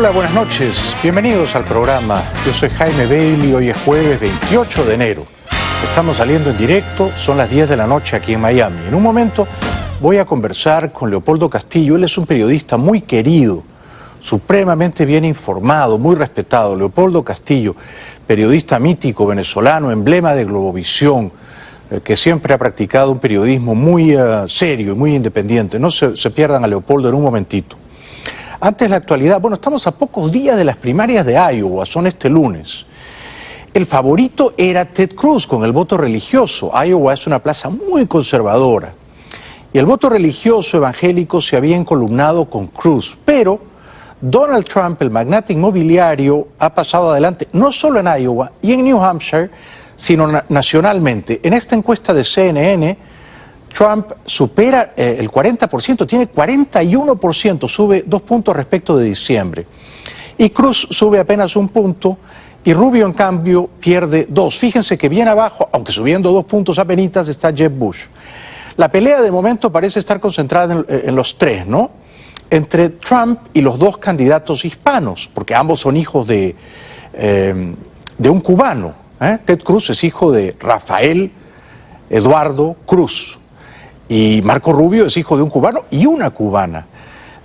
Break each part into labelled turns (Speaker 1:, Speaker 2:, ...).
Speaker 1: Hola, buenas noches. Bienvenidos al programa. Yo soy Jaime Bailey. Hoy es jueves 28 de enero. Estamos saliendo en directo. Son las 10 de la noche aquí en Miami. En un momento voy a conversar con Leopoldo Castillo. Él es un periodista muy querido, supremamente bien informado, muy respetado. Leopoldo Castillo, periodista mítico venezolano, emblema de Globovisión, que siempre ha practicado un periodismo muy serio y muy independiente. No se pierdan a Leopoldo en un momentito. Antes la actualidad, bueno, estamos a pocos días de las primarias de Iowa, son este lunes. El favorito era Ted Cruz con el voto religioso. Iowa es una plaza muy conservadora. Y el voto religioso evangélico se había encolumnado con Cruz. Pero Donald Trump, el magnate inmobiliario, ha pasado adelante no solo en Iowa y en New Hampshire, sino nacionalmente. En esta encuesta de CNN, Trump supera el 40%, tiene 41%, sube 2 puntos respecto de diciembre. Y Cruz sube apenas 1 punto y Rubio, en cambio, pierde 2. Fíjense que bien abajo, aunque subiendo 2 puntos apenitas, está Jeb Bush. La pelea de momento parece estar concentrada en los tres, ¿no? Entre Trump y los dos candidatos hispanos, porque ambos son hijos de un cubano. Ted Cruz es hijo de Rafael Eduardo Cruz. Y Marco Rubio es hijo de un cubano y una cubana.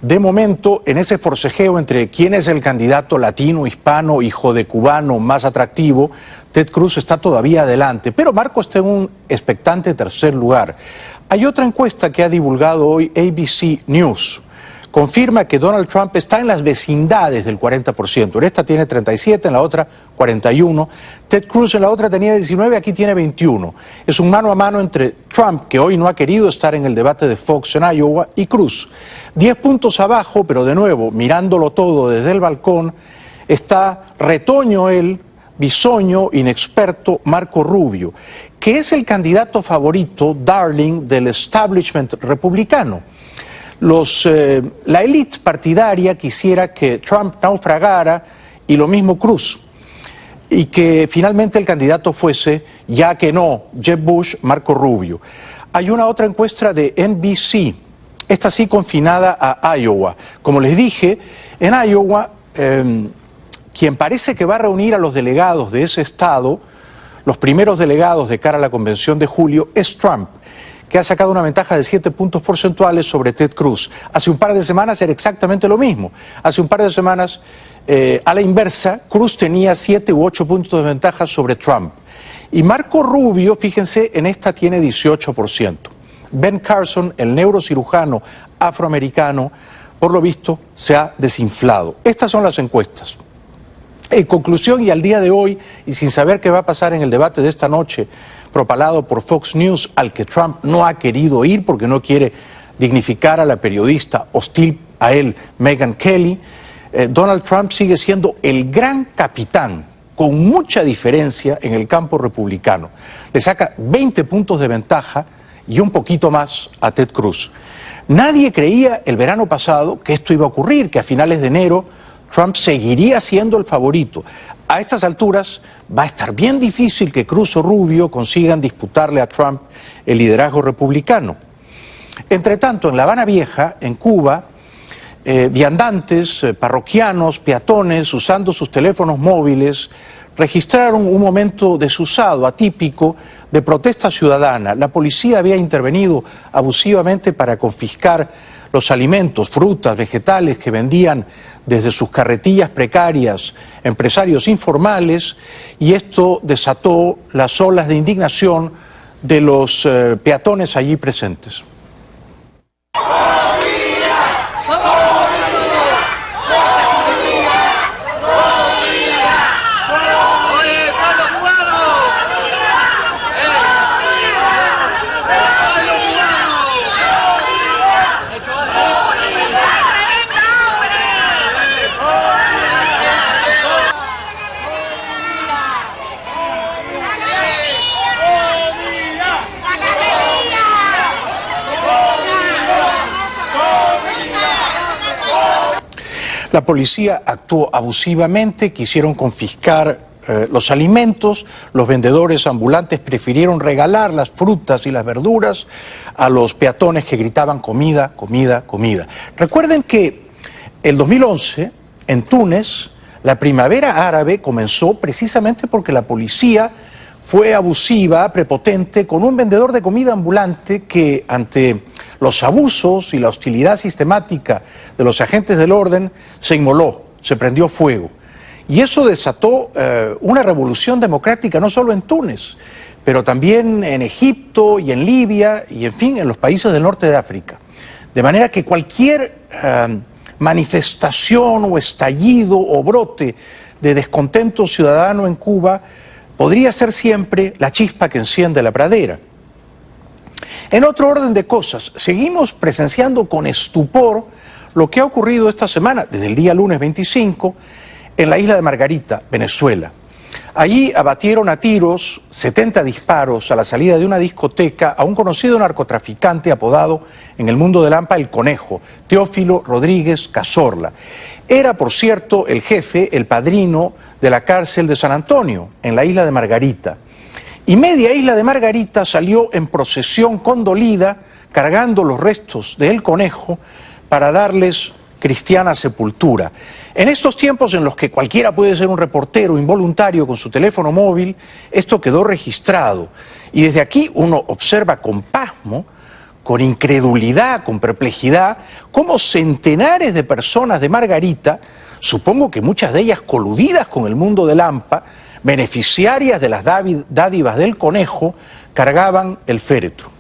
Speaker 1: De momento, en ese forcejeo entre quién es el candidato latino, hispano, hijo de cubano más atractivo, Ted Cruz está todavía adelante, pero Marco está en un expectante tercer lugar. Hay otra encuesta que ha divulgado hoy ABC News. Confirma que Donald Trump está en las vecindades del 40%. En esta tiene 37, en la otra 41. Ted Cruz en la otra tenía 19, aquí tiene 21. Es un mano a mano entre Trump, que hoy no ha querido estar en el debate de Fox en Iowa, y Cruz. 10 puntos abajo, pero de nuevo, mirándolo todo desde el balcón, está retoño él, bisoño, inexperto, Marco Rubio, que es el candidato favorito, darling, del establishment republicano. La élite partidaria quisiera que Trump naufragara y lo mismo Cruz, y que finalmente el candidato fuese, ya que no, Jeb Bush, Marco Rubio. Hay una otra encuesta de NBC, esta sí confinada a Iowa. Como les dije, en Iowa, quien parece que va a reunir a los delegados de ese estado, los primeros delegados de cara a la convención de julio, es Trump, que ha sacado una ventaja de 7 puntos porcentuales sobre Ted Cruz. Hace un par de semanas era exactamente lo mismo. Hace un par de semanas, a la inversa, Cruz tenía 7 u 8 puntos de ventaja sobre Trump. Y Marco Rubio, fíjense, en esta tiene 18%. Ben Carson, el neurocirujano afroamericano, por lo visto, se ha desinflado. Estas son las encuestas. En conclusión, y al día de hoy, y sin saber qué va a pasar en el debate de esta noche, propalado por Fox News, al que Trump no ha querido ir porque no quiere dignificar a la periodista hostil a él, Megyn Kelly, Donald Trump sigue siendo el gran capitán, con mucha diferencia en el campo republicano. Le saca 20 puntos de ventaja y un poquito más a Ted Cruz. Nadie creía el verano pasado que esto iba a ocurrir, que a finales de enero Trump seguiría siendo el favorito. A estas alturas va a estar bien difícil que Cruz o Rubio consigan disputarle a Trump el liderazgo republicano. Entre tanto, en La Habana Vieja, en Cuba, viandantes, parroquianos, peatones, usando sus teléfonos móviles, registraron un momento desusado, atípico, de protesta ciudadana. La policía había intervenido abusivamente para confiscar los alimentos, frutas, vegetales que vendían desde sus carretillas precarias empresarios informales, y esto desató las olas de indignación de los peatones allí presentes. La policía actuó abusivamente, quisieron confiscar los alimentos, los vendedores ambulantes prefirieron regalar las frutas y las verduras a los peatones que gritaban comida, comida, comida. Recuerden que el 2011 En Túnez, la primavera árabe comenzó precisamente porque la policía fue abusiva, prepotente, con un vendedor de comida ambulante que, ante los abusos y la hostilidad sistemática de los agentes del orden, se inmoló, se prendió fuego. Y eso desató una revolución democrática no solo en Túnez, pero también en Egipto y en Libia y, en fin, en los países del norte de África. De manera que cualquier manifestación o estallido o brote de descontento ciudadano en Cuba podría ser siempre la chispa que enciende la pradera. En otro orden de cosas, seguimos presenciando con estupor lo que ha ocurrido esta semana, desde el día lunes 25, en la isla de Margarita, Venezuela. Allí abatieron a tiros, 70 disparos a la salida de una discoteca a un conocido narcotraficante apodado en el mundo del AMPA El Conejo, Teófilo Rodríguez Cazorla. Era, por cierto, el jefe, el padrino de la cárcel de San Antonio, en la isla de Margarita. Y media isla de Margarita salió en procesión condolida, cargando los restos de El Conejo para darles cristiana sepultura. En estos tiempos en los que cualquiera puede ser un reportero involuntario con su teléfono móvil, esto quedó registrado. Y desde aquí uno observa con pasmo, con incredulidad, con perplejidad, cómo centenares de personas de Margarita, supongo que muchas de ellas coludidas con el mundo del AMPA, beneficiarias de las dádivas del Conejo, cargaban el féretro.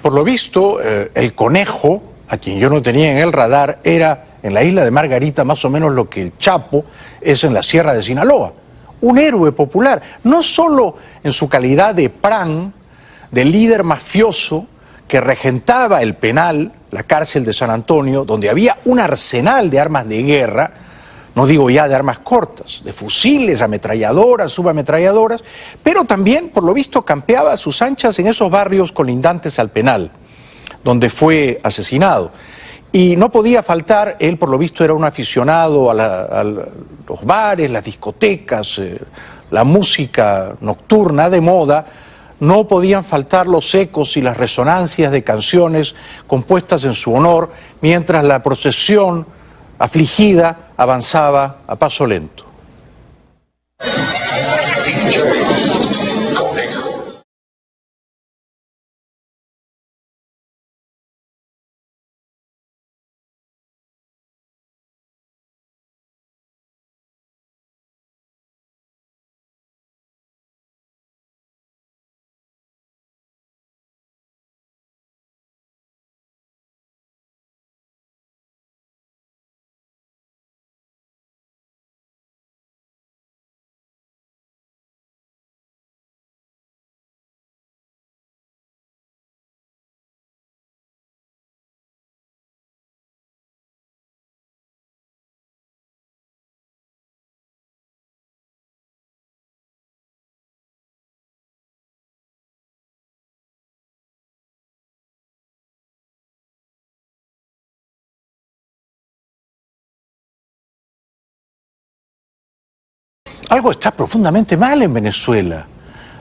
Speaker 1: Por lo visto, el Conejo, a quien yo no tenía en el radar, era en la isla de Margarita más o menos lo que el Chapo es en la Sierra de Sinaloa. Un héroe popular, no solo en su calidad de PRAN, de líder mafioso que regentaba el penal, la cárcel de San Antonio, donde había un arsenal de armas de guerra, no digo ya de armas cortas, de fusiles, ametralladoras, subametralladoras, pero también, por lo visto, campeaba a sus anchas en esos barrios colindantes al penal, donde fue asesinado. Y no podía faltar, él por lo visto era un aficionado a los bares, las discotecas, la música nocturna de moda, no podían faltar los ecos y las resonancias de canciones compuestas en su honor, mientras la procesión afligida avanzaba a paso lento. Algo está profundamente mal en Venezuela.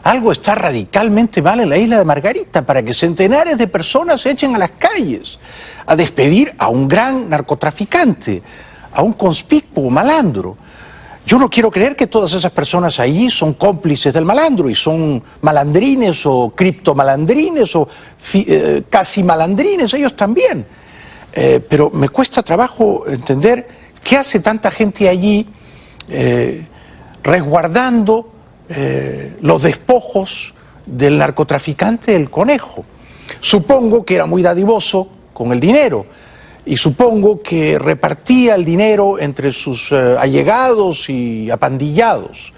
Speaker 1: Algo está radicalmente mal en la isla de Margarita para que centenares de personas se echen a las calles a despedir a un gran narcotraficante, a un conspicuo malandro. Yo no quiero creer que todas esas personas ahí son cómplices del malandro y son malandrines o criptomalandrines o casi malandrines, ellos también. Pero me cuesta trabajo entender qué hace tanta gente allí resguardando los despojos del narcotraficante El Conejo. Supongo que era muy dadivoso con el dinero y supongo que repartía el dinero entre sus allegados y apandillados.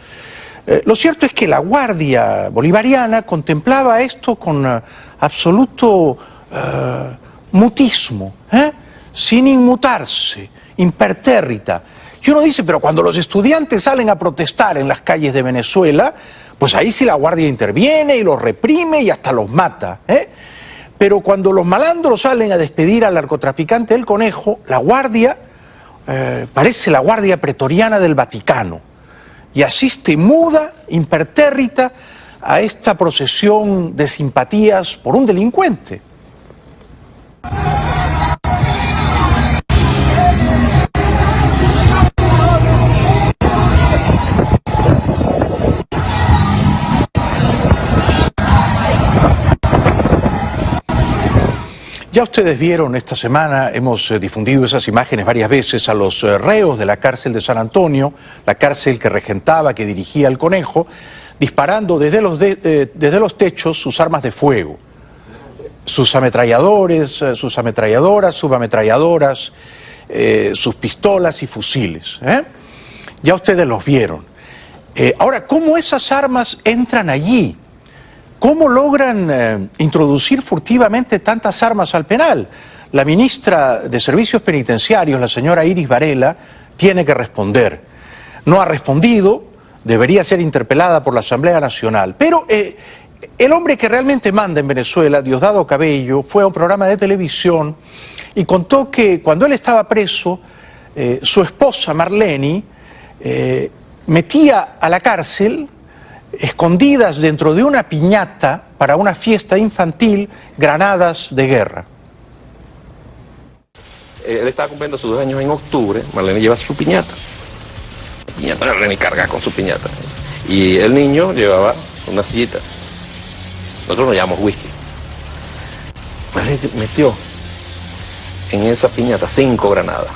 Speaker 1: Lo cierto es que la Guardia Bolivariana contemplaba esto con absoluto mutismo, sin inmutarse, impertérrita. Y uno dice, pero cuando los estudiantes salen a protestar en las calles de Venezuela, pues ahí sí la Guardia interviene y los reprime y hasta los mata, Pero cuando los malandros salen a despedir al narcotraficante del Conejo, la Guardia parece la Guardia Pretoriana del Vaticano y asiste muda, impertérrita, a esta procesión de simpatías por un delincuente. Ya ustedes vieron esta semana, hemos difundido esas imágenes varias veces a los reos de la cárcel de San Antonio, la cárcel que regentaba, que dirigía el Conejo, disparando desde los techos sus armas de fuego, sus ametralladores, sus ametralladoras, subametralladoras, sus pistolas y fusiles. Ya ustedes los vieron. Ahora, ¿cómo esas armas entran allí? ¿Cómo logran introducir furtivamente tantas armas al penal? La ministra de Servicios Penitenciarios, la señora Iris Varela, tiene que responder. No ha respondido, debería ser interpelada por la Asamblea Nacional. Pero el hombre que realmente manda en Venezuela, Diosdado Cabello, fue a un programa de televisión y contó que cuando él estaba preso, su esposa Marlene metía a la cárcel, escondidas dentro de una piñata para una fiesta infantil, granadas de guerra.
Speaker 2: Él estaba cumpliendo sus 2 años en octubre, Marlene lleva su piñata. Marlene carga con su piñata. Y el niño llevaba una sillita. Nosotros nos llamamos whisky. Marlene metió en esa piñata 5 granadas.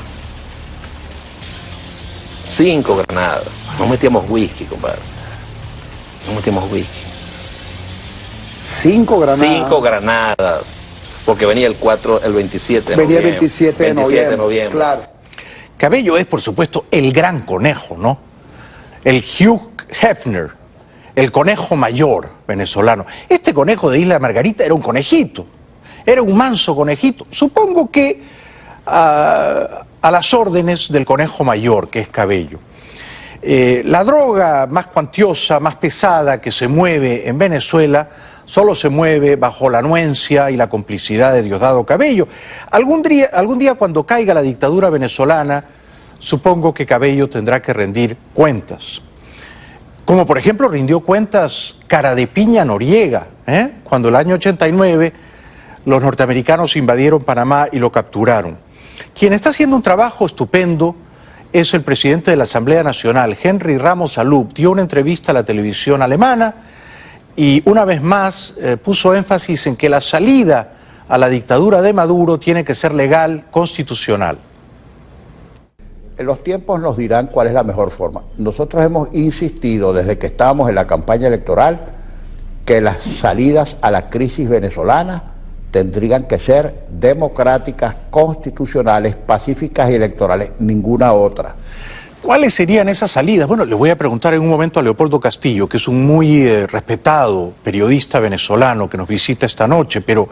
Speaker 2: 5 granadas. No metíamos whisky, compadre. No metimos whisky.
Speaker 3: 5 granadas.
Speaker 2: 5 granadas. Porque venía el 27 de
Speaker 3: venía
Speaker 2: noviembre.
Speaker 3: el 27 de noviembre. Claro.
Speaker 1: Cabello es, por supuesto, el gran conejo, ¿no? El Hugh Hefner, el conejo mayor venezolano. Este conejo de Isla Margarita era un conejito. Era un manso conejito. Supongo que a las órdenes del conejo mayor, que es Cabello. La droga más cuantiosa, más pesada que se mueve en Venezuela solo se mueve bajo la anuencia y la complicidad de Diosdado Cabello. Algún día cuando caiga la dictadura venezolana, supongo que Cabello tendrá que rendir cuentas. Como por ejemplo rindió cuentas Cara de Piña Noriega, cuando el año 89 los norteamericanos invadieron Panamá y lo capturaron. Quien está haciendo un trabajo estupendo es el presidente de la Asamblea Nacional, Henry Ramos Alup. Dio una entrevista a la televisión alemana y una vez más puso énfasis en que la salida a la dictadura de Maduro tiene que ser legal, constitucional.
Speaker 4: Los tiempos nos dirán cuál es la mejor forma. Nosotros hemos insistido desde que estábamos en la campaña electoral que las salidas a la crisis venezolana tendrían que ser democráticas, constitucionales, pacíficas y electorales, ninguna otra.
Speaker 1: ¿Cuáles serían esas salidas? Bueno, le voy a preguntar en un momento a Leopoldo Castillo, que es un muy respetado periodista venezolano que nos visita esta noche, pero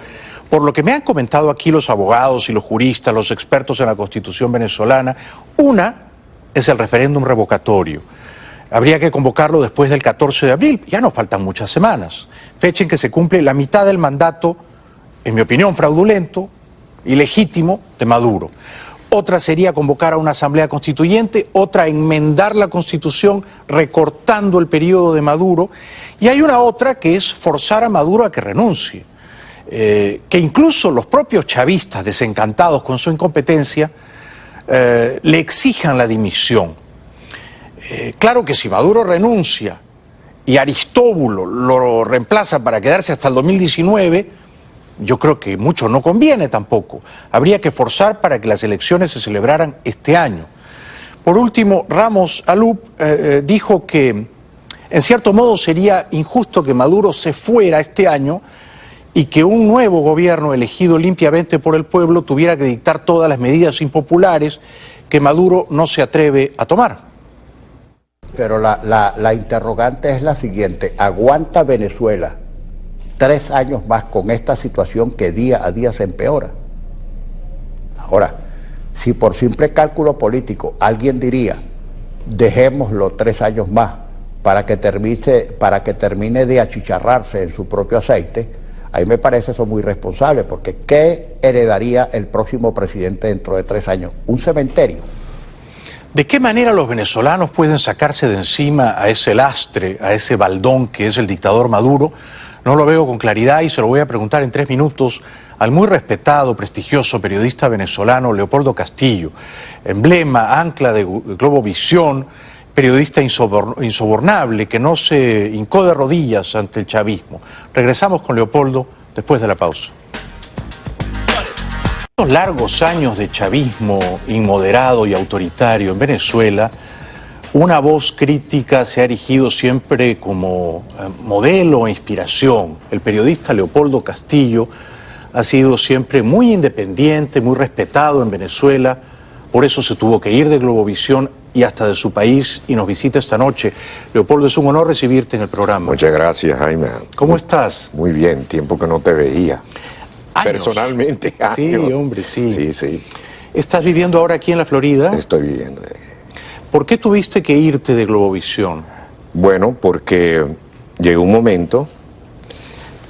Speaker 1: por lo que me han comentado aquí los abogados y los juristas, los expertos en la Constitución venezolana, una es el referéndum revocatorio. Habría que convocarlo después del 14 de abril, ya nos faltan muchas semanas, fecha en que se cumple la mitad del mandato, en mi opinión, fraudulento, ilegítimo, de Maduro. Otra sería convocar a una asamblea constituyente, otra enmendar la Constitución recortando el periodo de Maduro, y hay una otra que es forzar a Maduro a que renuncie, que incluso los propios chavistas, desencantados con su incompetencia, le exijan la dimisión. Claro que si Maduro renuncia y Aristóbulo lo reemplaza para quedarse hasta el 2019, yo creo que mucho no conviene tampoco. Habría que forzar para que las elecciones se celebraran este año. Por último, Ramos Alup dijo que en cierto modo sería injusto que Maduro se fuera este año y que un nuevo gobierno elegido limpiamente por el pueblo tuviera que dictar todas las medidas impopulares que Maduro no se atreve a tomar.
Speaker 4: Pero la interrogante es la siguiente: ¿aguanta Venezuela 3 años más con esta situación que día a día se empeora? Ahora, si por simple cálculo político alguien diría, dejémoslo 3 años más para que termine de achicharrarse en su propio aceite, ahí me parece eso muy responsable, porque ¿qué heredaría el próximo presidente dentro de 3 años? Un cementerio.
Speaker 1: ¿De qué manera los venezolanos pueden sacarse de encima a ese lastre, a ese baldón que es el dictador Maduro? No lo veo con claridad y se lo voy a preguntar en 3 minutos al muy respetado, prestigioso periodista venezolano Leopoldo Castillo, emblema, ancla de Globovisión, periodista insobornable que no se hincó de rodillas ante el chavismo. Regresamos con Leopoldo después de la pausa. Los largos años de chavismo inmoderado y autoritario en Venezuela, una voz crítica se ha erigido siempre como modelo e inspiración. El periodista Leopoldo Castillo ha sido siempre muy independiente, muy respetado en Venezuela, por eso se tuvo que ir de Globovisión y hasta de su país y nos visita esta noche. Leopoldo, es un honor recibirte en el programa.
Speaker 5: Muchas gracias, Jaime.
Speaker 1: ¿Cómo estás?
Speaker 5: Muy bien, tiempo que no te veía.
Speaker 1: ¿Años?
Speaker 5: Personalmente, años.
Speaker 1: Sí, hombre, sí.
Speaker 5: Sí, sí.
Speaker 1: ¿Estás viviendo ahora aquí en la Florida?
Speaker 5: Estoy viviendo.
Speaker 1: ¿Por qué tuviste que irte de Globovisión?
Speaker 5: Bueno, porque llegó un momento,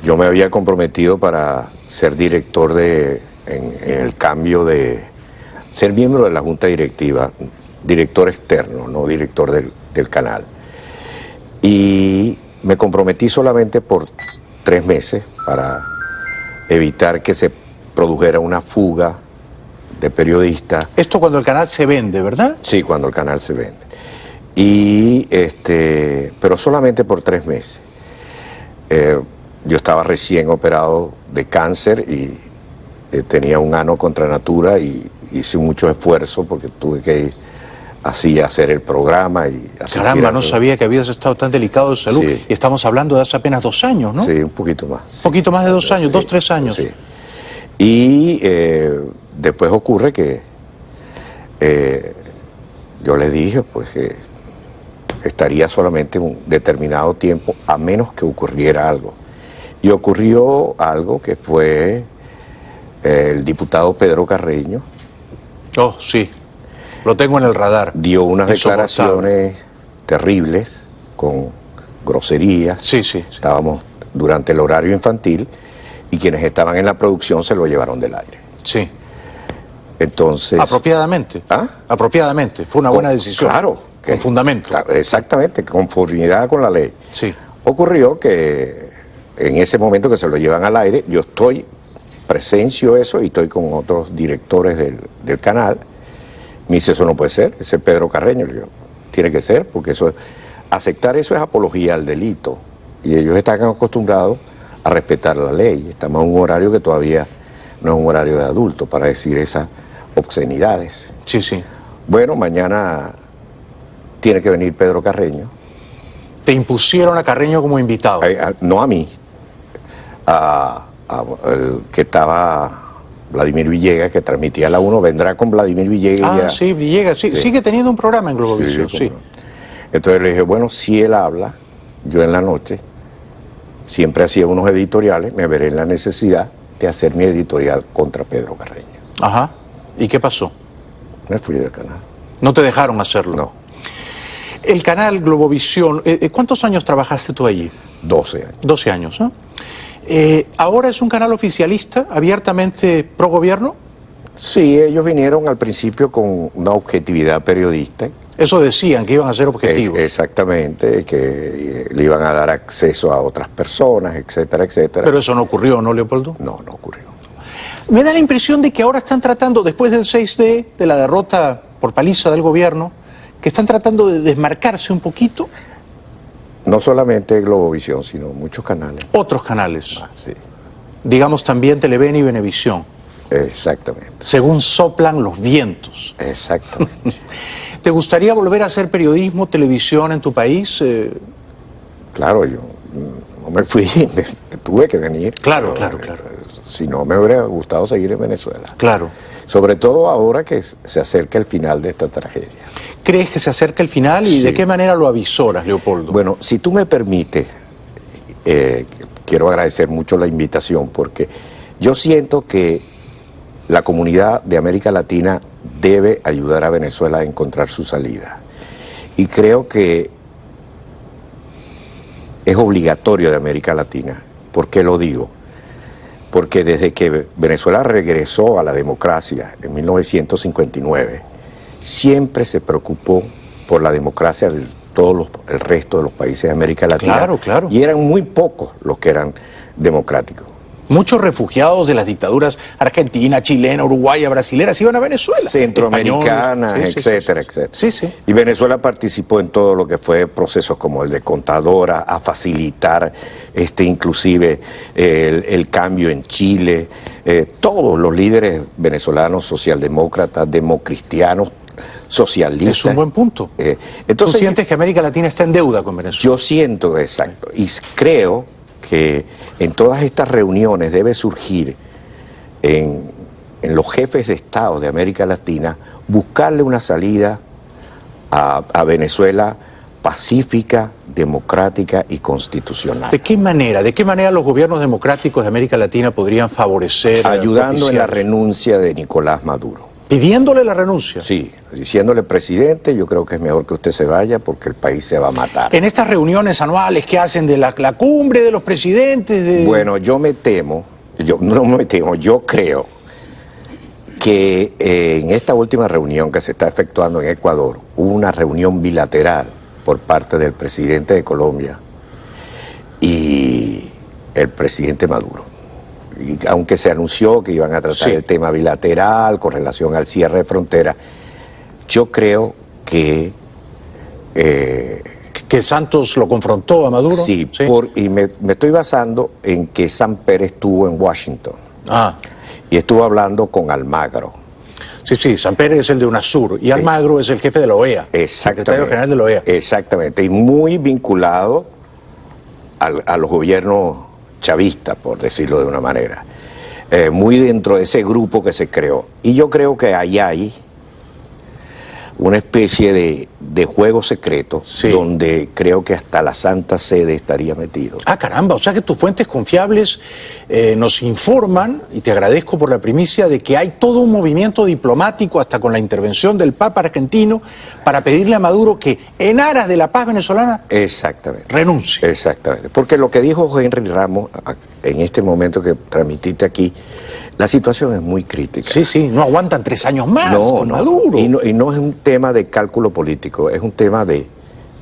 Speaker 5: yo me había comprometido para ser director en el cambio de ser miembro de la junta directiva, director externo, no director del canal. Y me comprometí solamente por 3 meses para evitar que se produjera una fuga de periodistas.
Speaker 1: Esto cuando el canal se vende, ¿verdad?
Speaker 5: Sí, cuando el canal se vende. Y pero solamente por 3 meses. Yo estaba recién operado de cáncer y tenía un ano contra natura y hice mucho esfuerzo porque tuve que ir así a hacer el programa y
Speaker 1: Caramba, no sabía que habías estado tan delicado de salud. Sí. Y estamos hablando de hace apenas 2 años, ¿no?
Speaker 5: Sí, un poquito más.
Speaker 1: Un poquito más de 2 años, 2, 3 años.
Speaker 5: Sí. Y después ocurre que yo les dije pues que estaría solamente un determinado tiempo a menos que ocurriera algo. Y ocurrió algo que fue el diputado Pedro Carreño.
Speaker 1: Oh, sí, lo tengo en el radar.
Speaker 5: Dio unas declaraciones terribles, con groserías.
Speaker 1: Sí, sí.
Speaker 5: Estábamos durante el horario infantil y quienes estaban en la producción se lo llevaron del aire.
Speaker 1: Sí.
Speaker 5: Entonces...
Speaker 1: Apropiadamente.
Speaker 5: ¿Ah?
Speaker 1: Apropiadamente, fue una buena decisión.
Speaker 5: Claro.
Speaker 1: Con fundamento.
Speaker 5: Exactamente, conformidad con la ley.
Speaker 1: Sí.
Speaker 5: Ocurrió que en ese momento que se lo llevan al aire, yo presencio eso y estoy con otros directores del canal. Me dice, eso no puede ser, ese Pedro Carreño. Le digo, tiene que ser, porque aceptar eso es apología al delito. Y ellos están acostumbrados a respetar la ley. Estamos en un horario que todavía no es un horario de adulto para decir esas obscenidades.
Speaker 1: Sí, sí.
Speaker 5: Bueno, mañana tiene que venir Pedro Carreño.
Speaker 1: ¿Te impusieron a Carreño como invitado?
Speaker 5: No a mí, el que estaba Vladimir Villegas, que transmitía la 1, vendrá con Vladimir Villegas.
Speaker 1: Sí, Villegas, sí. Sigue teniendo un programa en Globovisión, sí.
Speaker 5: Entonces le dije, bueno, si él habla, yo en la noche siempre hacía unos editoriales, me veré en la necesidad de hacer mi editorial contra Pedro Carreño.
Speaker 1: Ajá. ¿Y qué pasó?
Speaker 5: Me fui del canal.
Speaker 1: ¿No te dejaron hacerlo?
Speaker 5: No.
Speaker 1: El canal Globovisión, ¿cuántos años trabajaste tú allí?
Speaker 5: 12 años.
Speaker 1: 12 años, ¿no? ¿Ahora es un canal oficialista, abiertamente pro gobierno?
Speaker 5: Sí, ellos vinieron al principio con una objetividad periodista.
Speaker 1: Eso decían, que iban a ser objetivos.
Speaker 5: Exactamente, que le iban a dar acceso a otras personas, etcétera, etcétera.
Speaker 1: Pero eso no ocurrió, ¿no, Leopoldo?
Speaker 5: No, no ocurrió.
Speaker 1: Me da la impresión de que ahora están tratando, después del 6D, de la derrota por paliza del gobierno, que están tratando de desmarcarse un poquito.
Speaker 5: No solamente Globovisión, sino muchos canales.
Speaker 1: Otros canales.
Speaker 5: Sí.
Speaker 1: Digamos también Televen y Venevisión.
Speaker 5: Exactamente.
Speaker 1: Según soplan los vientos.
Speaker 5: Exactamente.
Speaker 1: ¿Te gustaría volver a hacer periodismo, televisión en tu país?
Speaker 5: Claro, yo no me fui, me tuve que venir.
Speaker 1: Claro,
Speaker 5: pero,
Speaker 1: claro.
Speaker 5: Si no, me hubiera gustado seguir en Venezuela.
Speaker 1: Claro.
Speaker 5: Sobre todo ahora que se acerca el final de esta tragedia.
Speaker 1: ¿Crees que se acerca el final y
Speaker 5: Sí.
Speaker 1: de qué manera lo avisoras, Leopoldo?
Speaker 5: Bueno, si tú me permites, quiero agradecer mucho la invitación porque yo siento que la comunidad de América Latina debe ayudar a Venezuela a encontrar su salida. Y creo que es obligatorio de América Latina. ¿Por qué lo digo? Porque desde que Venezuela regresó a la democracia en 1959, siempre se preocupó por la democracia de el resto de los países de América Latina.
Speaker 1: Claro, claro.
Speaker 5: Y eran muy pocos los que eran democráticos.
Speaker 1: Muchos refugiados de las dictaduras argentina, chilena, uruguaya, brasilera se iban a Venezuela.
Speaker 5: Centroamericanas,
Speaker 1: Españoles.
Speaker 5: etcétera, etcétera.
Speaker 1: Sí, sí.
Speaker 5: Y Venezuela participó en todo lo que fue procesos como el de Contadora, a facilitar inclusive el cambio en Chile. Todos los líderes venezolanos, socialdemócratas, democristianos, socialistas.
Speaker 1: Es un buen punto.
Speaker 5: Entonces,
Speaker 1: ¿tú sientes que América Latina está en deuda con Venezuela?
Speaker 5: Yo siento, exacto. Y creo que en todas estas reuniones debe surgir en los jefes de Estado de América Latina buscarle una salida a Venezuela pacífica, democrática y constitucional.
Speaker 1: ¿De qué manera los gobiernos democráticos de América Latina podrían favorecer?
Speaker 5: Ayudando en la
Speaker 1: propiciar?
Speaker 5: renuncia de Nicolás Maduro.
Speaker 1: ¿Pidiéndole la renuncia?
Speaker 5: Sí, diciéndole, presidente, yo creo que es mejor que usted se vaya porque el país se va a matar.
Speaker 1: En estas reuniones anuales que hacen de la cumbre de los presidentes de...
Speaker 5: Bueno, yo creo que en esta última reunión que se está efectuando en Ecuador, hubo una reunión bilateral por parte del presidente de Colombia y el presidente Maduro. Y aunque se anunció que iban a tratar el tema bilateral con relación al cierre de frontera, yo creo que
Speaker 1: Santos lo confrontó a Maduro.
Speaker 5: Sí, y me estoy basando en que Samper estuvo en Washington y estuvo hablando con Almagro.
Speaker 1: Sí, Samper es el de UNASUR y Almagro es el jefe de la OEA, secretario general de la OEA.
Speaker 5: Exactamente, y muy vinculado a los gobiernos chavistas, por decirlo de una manera, muy dentro de ese grupo que se creó. Y yo creo que ahí hay una especie de juego secreto donde creo que hasta la Santa Sede estaría metido.
Speaker 1: Ah, caramba, o sea que tus fuentes confiables nos informan, y te agradezco por la primicia, de que hay todo un movimiento diplomático, hasta con la intervención del Papa argentino, para pedirle a Maduro que, en aras de la paz venezolana, renuncie.
Speaker 5: Exactamente, porque lo que dijo Henry Ramos en este momento que transmitiste aquí, la situación es muy crítica.
Speaker 1: Sí, no aguantan 3 años más con Maduro.
Speaker 5: Y no es un tema de cálculo político, es un tema de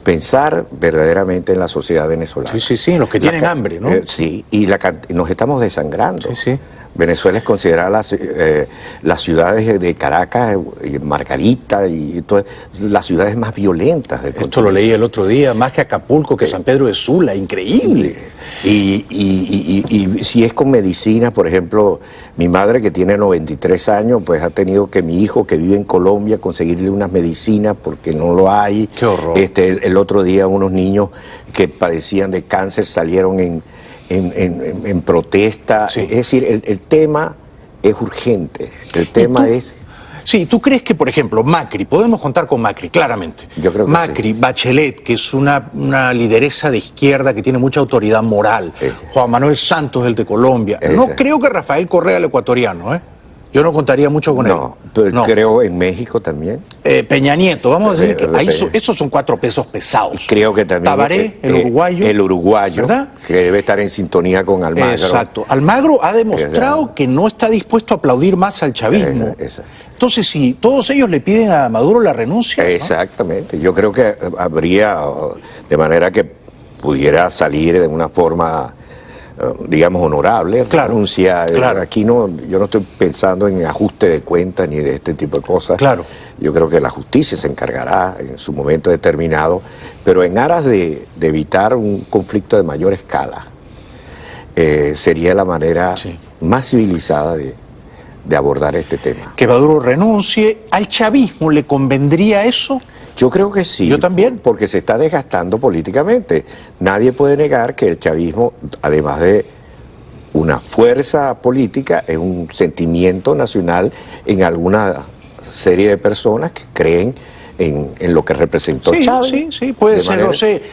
Speaker 5: pensar verdaderamente en la sociedad venezolana.
Speaker 1: Sí, los que tienen hambre, ¿no?
Speaker 5: Sí, y nos estamos desangrando.
Speaker 1: Sí.
Speaker 5: Venezuela es considerada las ciudades de Caracas, Margarita y todas las ciudades más violentas del continente.
Speaker 1: Esto lo leí el otro día, más que Acapulco, que San Pedro de Sula, increíble.
Speaker 5: Y si es con medicina, por ejemplo, mi madre que tiene 93 años, pues ha tenido que mi hijo que vive en Colombia conseguirle unas medicinas porque no lo hay.
Speaker 1: Qué horror.
Speaker 5: El otro día unos niños que padecían de cáncer salieron en protesta. Es decir, el tema es urgente, el tema es...
Speaker 1: Sí, ¿tú crees que, por ejemplo, Macri, podemos contar con Macri, claramente?
Speaker 5: Yo creo que
Speaker 1: Macri, Bachelet, que es una lideresa de izquierda que tiene mucha autoridad moral, Juan Manuel Santos, el de Colombia. No creo que Rafael Correa, el ecuatoriano, yo no contaría mucho con él.
Speaker 5: No, creo en México también.
Speaker 1: Peña Nieto, vamos a decir que esos son 4 pesos pesados.
Speaker 5: Creo que también...
Speaker 1: Tabaré, el uruguayo.
Speaker 5: El uruguayo,
Speaker 1: ¿verdad?
Speaker 5: Que debe estar en sintonía con Almagro.
Speaker 1: Exacto. Almagro ha demostrado que no está dispuesto a aplaudir más al chavismo. Entonces, si todos ellos le piden a Maduro la renuncia...
Speaker 5: Exactamente. Yo creo que habría, de manera que pudiera salir de una forma... digamos, honorable, renuncia. Aquí yo no estoy pensando en ajuste de cuentas ni de este tipo de cosas. Yo creo que la justicia se encargará en su momento determinado, pero en aras de evitar un conflicto de mayor escala, sería la manera más civilizada de abordar este tema.
Speaker 1: Que Maduro renuncie. ¿Al chavismo le convendría eso?
Speaker 5: Yo creo que sí.
Speaker 1: Yo también.
Speaker 5: Porque se está desgastando políticamente. Nadie puede negar que el chavismo, además de una fuerza política, es un sentimiento nacional en alguna serie de personas que creen en lo que representó Chávez.
Speaker 1: Sí, puede ser, no sé,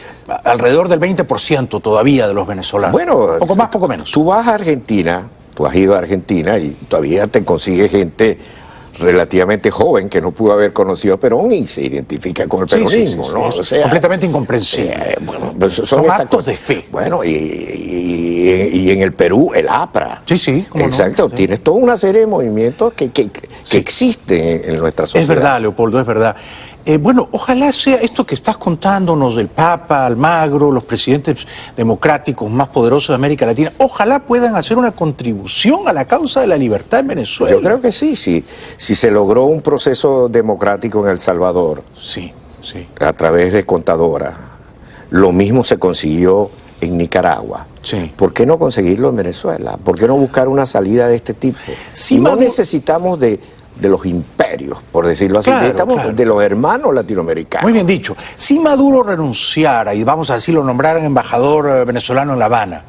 Speaker 1: alrededor del 20% todavía de los venezolanos.
Speaker 5: Bueno,
Speaker 1: poco más, poco menos.
Speaker 5: Tú vas a Argentina, tú has ido a Argentina y todavía te consigues gente relativamente joven que no pudo haber conocido a Perón y se identifica con el peronismo, ¿no?
Speaker 1: O sea, completamente incomprensible.
Speaker 5: Bueno, pues
Speaker 1: son actos de fe.
Speaker 5: Bueno, y en el Perú, el APRA.
Speaker 1: Sí, ¿cómo
Speaker 5: exacto,
Speaker 1: no? Sí.
Speaker 5: Tienes toda una serie de movimientos que existen en nuestra sociedad.
Speaker 1: Es verdad, Leopoldo, es verdad. Bueno, ojalá sea esto que estás contándonos del Papa, Almagro, los presidentes democráticos más poderosos de América Latina, ojalá puedan hacer una contribución a la causa de la libertad en Venezuela.
Speaker 5: Yo creo que sí. Si se logró un proceso democrático en El Salvador,
Speaker 1: sí,
Speaker 5: a través de Contadora, lo mismo se consiguió en Nicaragua.
Speaker 1: Sí.
Speaker 5: ¿Por qué no conseguirlo en Venezuela? ¿Por qué no buscar una salida de este tipo?
Speaker 1: Sí,
Speaker 5: no
Speaker 1: Maduro...
Speaker 5: necesitamos de los imperios, por decirlo así, necesitamos de los hermanos latinoamericanos.
Speaker 1: Muy bien dicho. Si Maduro renunciara, y vamos a decirlo, nombraran embajador venezolano en La Habana,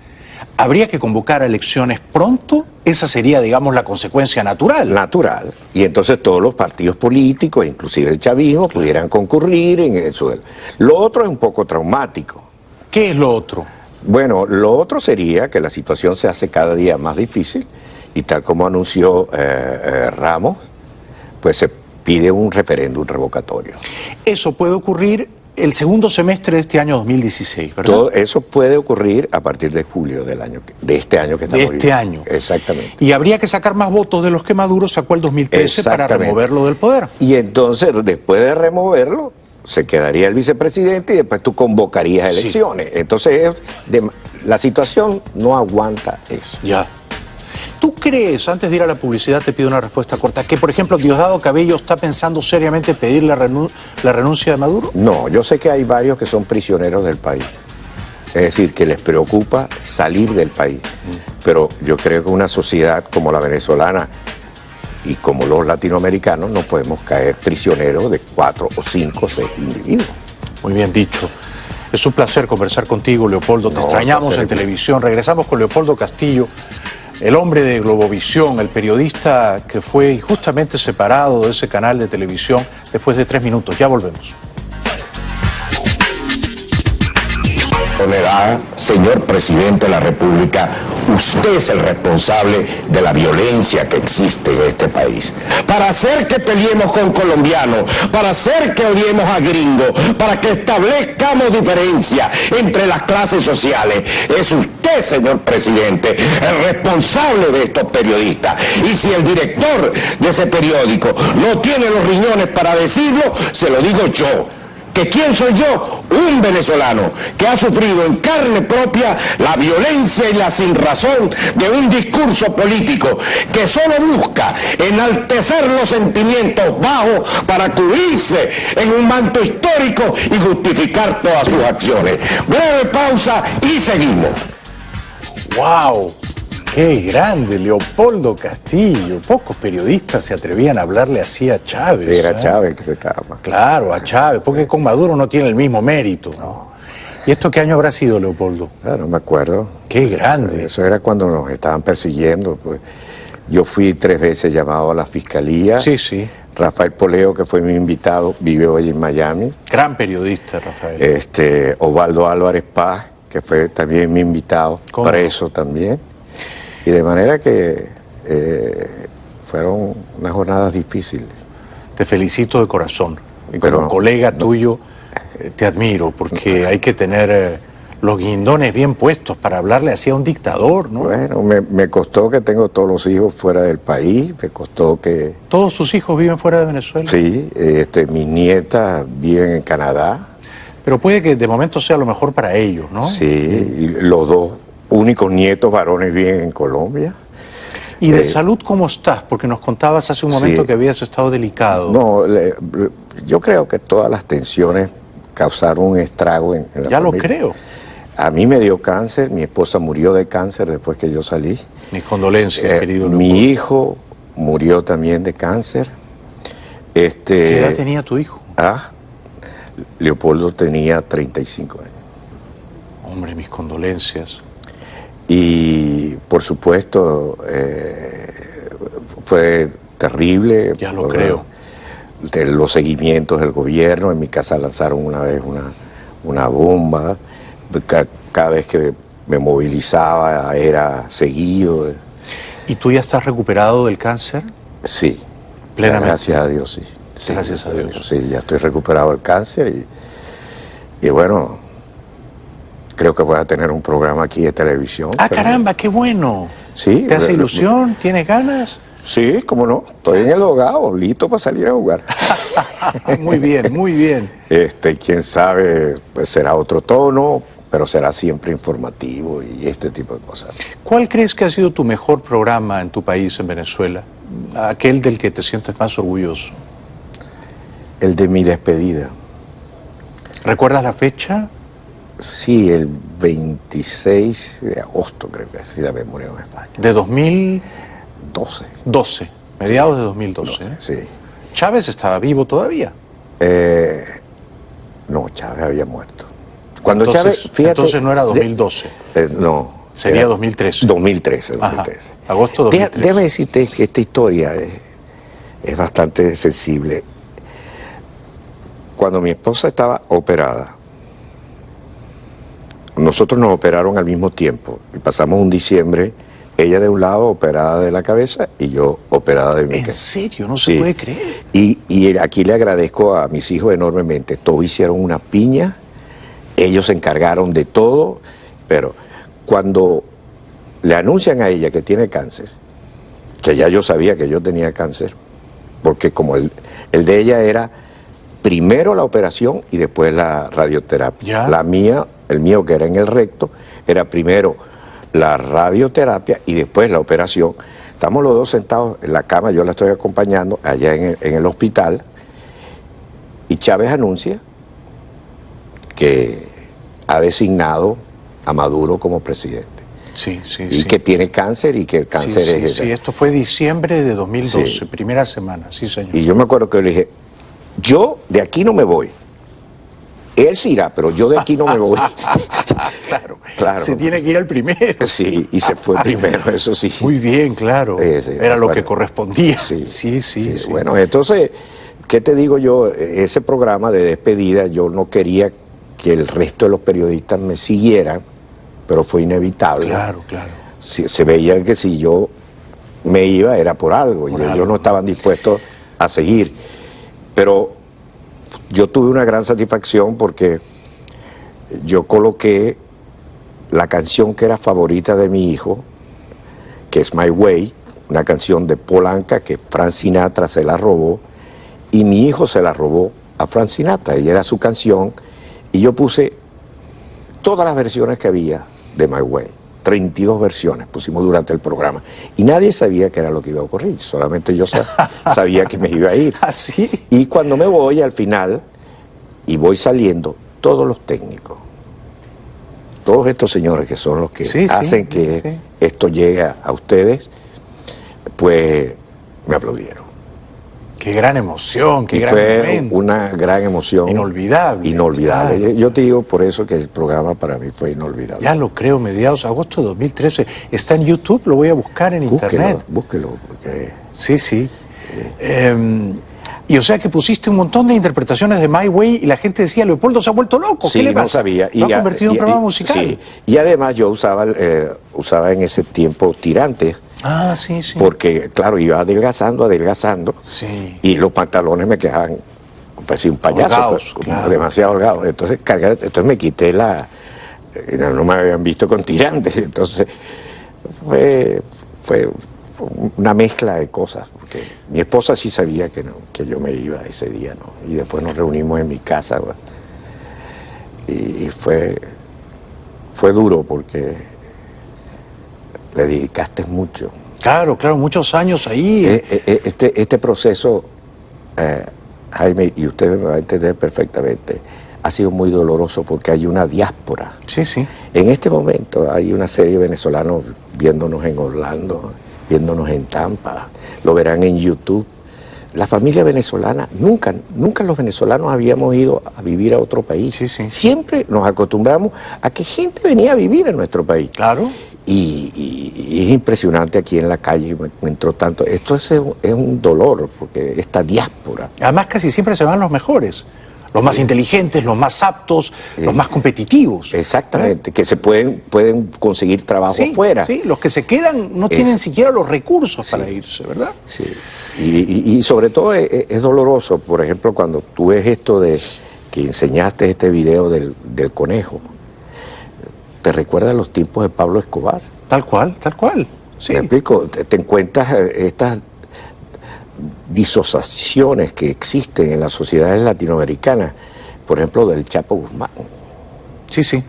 Speaker 1: ¿habría que convocar a elecciones pronto? Esa sería, digamos, la consecuencia natural.
Speaker 5: Natural. Y entonces todos los partidos políticos, inclusive el chavismo, pudieran concurrir en eso. Lo otro es un poco traumático.
Speaker 1: ¿Qué es lo otro?
Speaker 5: Bueno, lo otro sería que la situación se hace cada día más difícil y tal como anunció Ramos, pues se pide un referéndum revocatorio.
Speaker 1: Eso puede ocurrir el segundo semestre de este año 2016, ¿verdad?
Speaker 5: Todo eso puede ocurrir a partir de julio de este año que estamos viviendo.
Speaker 1: De este año.
Speaker 5: Exactamente.
Speaker 1: Y habría que sacar más votos de los que Maduro sacó el 2013 para removerlo del poder.
Speaker 5: Y entonces, después de removerlo, se quedaría el vicepresidente y después tú convocarías elecciones. Entonces, la situación no aguanta eso.
Speaker 1: Ya. ¿Tú crees, antes de ir a la publicidad te pido una respuesta corta, que por ejemplo Diosdado Cabello está pensando seriamente pedir la renuncia de Maduro?
Speaker 5: No, yo sé que hay varios que son prisioneros del país. Es decir, que les preocupa salir del país. Pero yo creo que una sociedad como la venezolana y como los latinoamericanos no podemos caer prisioneros de 4 o 5 o 6 individuos.
Speaker 1: Muy bien dicho. Es un placer conversar contigo, Leopoldo. Te extrañamos en televisión. Regresamos con Leopoldo Castillo, el hombre de Globovisión, el periodista que fue injustamente separado de ese canal de televisión después de 3 minutos. Ya volvemos.
Speaker 6: Señor presidente de la República, usted es el responsable de la violencia que existe en este país. Para hacer que peleemos con colombianos, para hacer que odiemos a gringos, para que establezcamos diferencia entre las clases sociales, es usted, señor presidente, el responsable de estos periodistas. Y si el director de ese periódico no tiene los riñones para decirlo, se lo digo yo. ¿Que quién soy yo? Un venezolano que ha sufrido en carne propia la violencia y la sinrazón de un discurso político que solo busca enaltecer los sentimientos bajos para cubrirse en un manto histórico y justificar todas sus acciones. Breve pausa y seguimos.
Speaker 1: ¡Wow! ¡Qué grande! Leopoldo Castillo. Pocos periodistas se atrevían a hablarle así a Chávez.
Speaker 5: Era Chávez que le estaba más.
Speaker 1: Claro, a Chávez, porque con Maduro no tiene el mismo mérito. No. ¿Y esto qué año habrá sido, Leopoldo?
Speaker 5: No me acuerdo.
Speaker 1: ¡Qué grande!
Speaker 5: Eso era cuando nos estaban persiguiendo. Pues. Yo fui 3 veces llamado a la fiscalía.
Speaker 1: Sí.
Speaker 5: Rafael Poleo, que fue mi invitado, vive hoy en Miami.
Speaker 1: Gran periodista, Rafael.
Speaker 5: Osvaldo Álvarez Paz, que fue también mi invitado, preso también. Y de manera que fueron unas jornadas difíciles.
Speaker 1: Te felicito de corazón. Y como colega tuyo te admiro, porque hay que tener los guindones bien puestos para hablarle así a un dictador, ¿no?
Speaker 5: Bueno, me costó que tengo todos los hijos fuera del país, me costó que...
Speaker 1: ¿Todos sus hijos viven fuera de Venezuela?
Speaker 5: Sí, mis nietas viven en Canadá.
Speaker 1: Pero puede que de momento sea lo mejor para ellos, ¿no?
Speaker 5: Sí, y los 2 únicos nietos varones viven en Colombia.
Speaker 1: ¿Y de salud cómo estás? Porque nos contabas hace un momento que habías estado delicado.
Speaker 5: No, yo creo que todas las tensiones causaron un estrago en la familia.
Speaker 1: Ya lo creo.
Speaker 5: A mí me dio cáncer, mi esposa murió de cáncer después que yo salí.
Speaker 1: Mis condolencias, querido Leopoldo.
Speaker 5: Mi hijo murió también de cáncer.
Speaker 1: ¿Qué edad tenía tu hijo?
Speaker 5: Leopoldo tenía 35 años.
Speaker 1: Hombre, mis condolencias.
Speaker 5: Y por supuesto fue terrible.
Speaker 1: Ya lo creo.
Speaker 5: De los seguimientos del gobierno. En mi casa lanzaron una vez una bomba. Cada vez que me movilizaba era seguido.
Speaker 1: ¿Y tú ya estás recuperado del cáncer?
Speaker 5: Sí.
Speaker 1: Plenamente.
Speaker 5: Gracias a Dios, sí. Sí,
Speaker 1: gracias a Dios.
Speaker 5: Sí, ya estoy recuperado del cáncer y bueno, creo que voy a tener un programa aquí de televisión.
Speaker 1: ¡Ah, caramba, qué bueno!
Speaker 5: Sí.
Speaker 1: ¿Te hace ilusión? ¿Tienes ganas?
Speaker 5: Sí, cómo no. Estoy en el Dogado, listo para salir a jugar.
Speaker 1: Muy bien, muy bien.
Speaker 5: Quién sabe, pues será otro tono, pero será siempre informativo y este tipo de cosas.
Speaker 1: ¿Cuál crees que ha sido tu mejor programa en tu país, en Venezuela? Aquel del que te sientes más orgulloso.
Speaker 5: El de mi despedida.
Speaker 1: ¿Recuerdas la fecha?
Speaker 5: Sí, el 26 de agosto, creo que es, si la memoria no me falla.
Speaker 1: ¿De 2012?
Speaker 5: 12.
Speaker 1: Mediados de 2012.
Speaker 5: Sí.
Speaker 1: ¿Chávez estaba vivo todavía?
Speaker 5: No, Chávez había muerto. Cuando
Speaker 1: entonces,
Speaker 5: Chávez, fíjate,
Speaker 1: entonces no era 2012.
Speaker 5: No.
Speaker 1: Sería 2013.
Speaker 5: 2013.
Speaker 1: Ajá. Agosto 2013.
Speaker 5: Déjame decirte que esta historia es bastante sensible. Cuando mi esposa estaba operada, nosotros nos operaron al mismo tiempo y pasamos un diciembre, ella de un lado operada de la cabeza y yo operada de mi cabeza.
Speaker 1: ¿En serio? No se puede creer.
Speaker 5: Y aquí le agradezco a mis hijos enormemente. Todos hicieron una piña, ellos se encargaron de todo, pero cuando le anuncian a ella que tiene cáncer, que ya yo sabía que yo tenía cáncer, porque como el de ella era primero la operación y después la radioterapia.
Speaker 1: ¿Ya?
Speaker 5: El mío que era en el recto, era primero la radioterapia y después la operación. Estamos los dos sentados en la cama, yo la estoy acompañando allá en el hospital y Chávez anuncia que ha designado a Maduro como presidente.
Speaker 1: Sí, sí,
Speaker 5: y que tiene cáncer y que el cáncer es...
Speaker 1: Sí, esto fue diciembre de 2012,
Speaker 5: Sí.
Speaker 1: primera semana, sí señor.
Speaker 5: Y yo me acuerdo que le dije, yo de aquí no me voy. Él se irá, pero yo de aquí no me voy.
Speaker 1: Claro. Se tiene que ir al primero.
Speaker 5: Sí, y se fue primero, eso sí.
Speaker 1: Muy bien, claro.
Speaker 5: Sí,
Speaker 1: era lo que correspondía.
Speaker 5: Sí. Bueno, entonces, ¿qué te digo yo? Ese programa de despedida, yo no quería que el resto de los periodistas me siguieran, pero fue inevitable.
Speaker 1: Claro.
Speaker 5: Se veía que si yo me iba era por algo, y ellos no estaban dispuestos a seguir. Pero yo tuve una gran satisfacción porque yo coloqué la canción que era favorita de mi hijo, que es My Way, una canción de Paul Anka que Frank Sinatra se la robó, y mi hijo se la robó a Frank Sinatra, y era su canción, y yo puse todas las versiones que había de My Way, 32 versiones pusimos durante el programa, y nadie sabía qué era lo que iba a ocurrir, solamente yo sabía que me iba a ir.
Speaker 1: ¿Así?
Speaker 5: Y cuando me voy al final, y voy saliendo, todos los técnicos, todos estos señores que son los que hacen que esto llegue a ustedes, pues me aplaudieron.
Speaker 1: Qué gran emoción, qué gran
Speaker 5: fue
Speaker 1: momento.
Speaker 5: Una gran emoción.
Speaker 1: Inolvidable.
Speaker 5: Inolvidable. Yo te digo por eso que el programa para mí fue inolvidable.
Speaker 1: Ya lo creo, mediados de agosto de 2013. Está en YouTube, lo voy a buscar en internet.
Speaker 5: Búsquelo, porque...
Speaker 1: Sí. Y o sea que pusiste un montón de interpretaciones de My Way y la gente decía, Leopoldo se ha vuelto loco, ¿qué le pasa?
Speaker 5: No sabía.
Speaker 1: Lo ha convertido en un programa musical.
Speaker 5: Sí, y además yo usaba en ese tiempo tirantes.
Speaker 1: Ah, sí.
Speaker 5: Porque, claro, iba adelgazando,
Speaker 1: sí.
Speaker 5: y los pantalones me quedaban, parecía un payaso,
Speaker 1: holgados, claro.
Speaker 5: Demasiado holgados. Entonces me quité no me habían visto con tirantes, entonces fue una mezcla de cosas, porque mi esposa sí sabía que yo me iba ese día, ¿no? Y después nos reunimos en mi casa, ¿no? Y fue duro porque le dedicaste mucho.
Speaker 1: Claro, muchos años ahí.
Speaker 5: Este proceso, Jaime, y usted me va a entender perfectamente, ha sido muy doloroso porque hay una diáspora.
Speaker 1: Sí.
Speaker 5: En este momento hay una serie de venezolanos viéndonos en Orlando, viéndonos en Tampa, lo verán en YouTube, la familia venezolana, nunca los venezolanos habíamos ido a vivir a otro país.
Speaker 1: Sí, sí.
Speaker 5: Siempre nos acostumbramos a que gente venía a vivir en nuestro país.
Speaker 1: Claro.
Speaker 5: Y es impresionante aquí en la calle, me encuentro tanto. Esto es un dolor, porque esta diáspora.
Speaker 1: Además, casi siempre se van los mejores, los más inteligentes, los más aptos, los más competitivos.
Speaker 5: Exactamente, que se pueden conseguir trabajo afuera.
Speaker 1: Sí, los que se quedan no tienen siquiera los recursos para irse, ¿verdad?
Speaker 5: Sí, y sobre todo es doloroso, por ejemplo, cuando tú ves esto de que enseñaste este video del conejo. ¿Te recuerda los tiempos de Pablo Escobar?
Speaker 1: Tal cual, tal cual. Sí.
Speaker 5: ¿Me explico? Te encuentras estas disociaciones que existen en las sociedades latinoamericanas, por ejemplo, del Chapo Guzmán.
Speaker 1: Sí, sí.